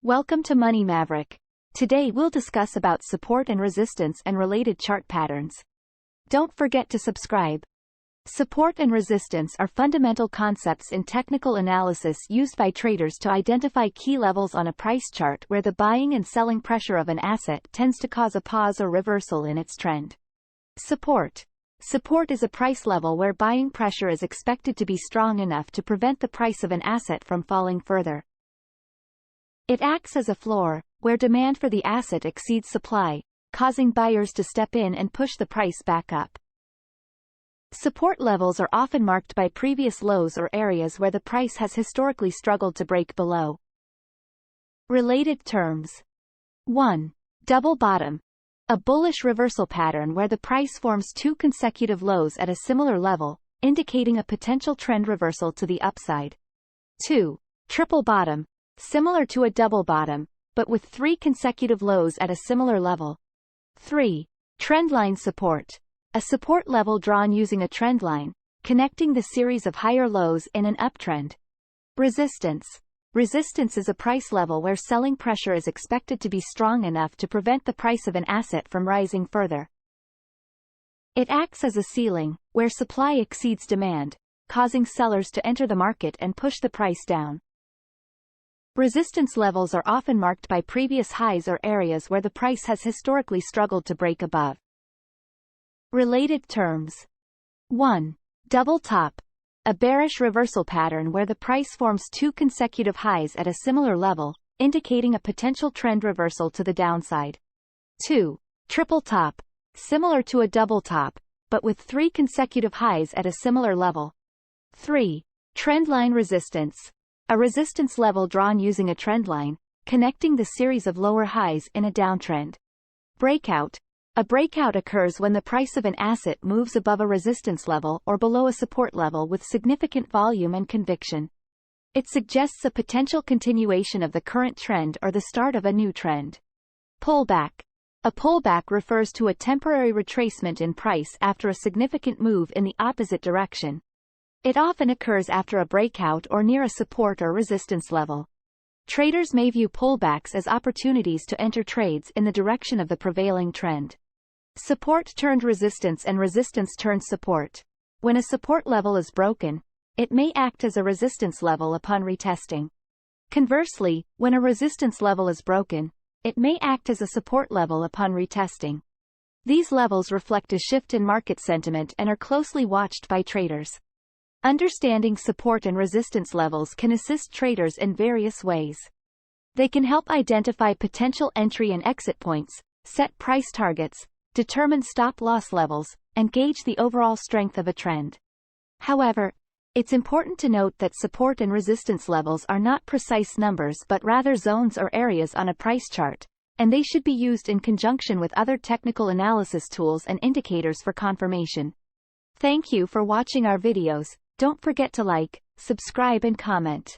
Welcome to Money Maverick. Today we'll discuss about support and resistance and related chart patterns. Don't forget to subscribe. Support and resistance are fundamental concepts in technical analysis used by traders to identify key levels on a price chart where the buying and selling pressure of an asset tends to cause a pause or reversal in its trend. Support. Support is a price level where buying pressure is expected to be strong enough to prevent the price of an asset from falling further. It acts as a floor, where demand for the asset exceeds supply, causing buyers to step in and push the price back up. Support levels are often marked by previous lows or areas where the price has historically struggled to break below. Related terms. 1. Double bottom. A bullish reversal pattern where the price forms two consecutive lows at a similar level, indicating a potential trend reversal to the upside. 2. Triple bottom. Similar to a double bottom, but with three consecutive lows at a similar level. 3. Trendline support. A support level drawn using a trend line, connecting the series of higher lows in an uptrend. Resistance. Resistance is a price level where selling pressure is expected to be strong enough to prevent the price of an asset from rising further. It acts as a ceiling, where supply exceeds demand, causing sellers to enter the market and push the price down. Resistance levels are often marked by previous highs or areas where the price has historically struggled to break above. Related terms. 1. Double top. A bearish reversal pattern where the price forms two consecutive highs at a similar level, indicating a potential trend reversal to the downside. 2. Triple top. Similar to a double top, but with three consecutive highs at a similar level. 3. Trendline resistance. A resistance level drawn using a trend line, connecting the series of lower highs in a downtrend. Breakout. A breakout occurs when the price of an asset moves above a resistance level or below a support level with significant volume and conviction. It suggests a potential continuation of the current trend or the start of a new trend. Pullback. A pullback refers to a temporary retracement in price after a significant move in the opposite direction. It often occurs after a breakout or near a support or resistance level. Traders may view pullbacks as opportunities to enter trades in the direction of the prevailing trend. Support turned resistance and resistance turned support. When a support level is broken, it may act as a resistance level upon retesting. Conversely, when a resistance level is broken, it may act as a support level upon retesting. These levels reflect a shift in market sentiment and are closely watched by traders. Understanding support and resistance levels can assist traders in various ways. They can help identify potential entry and exit points, set price targets, determine stop-loss levels, and gauge the overall strength of a trend. However, it's important to note that support and resistance levels are not precise numbers but rather zones or areas on a price chart, and they should be used in conjunction with other technical analysis tools and indicators for confirmation. Thank you for watching our videos. Don't forget to like, subscribe and comment.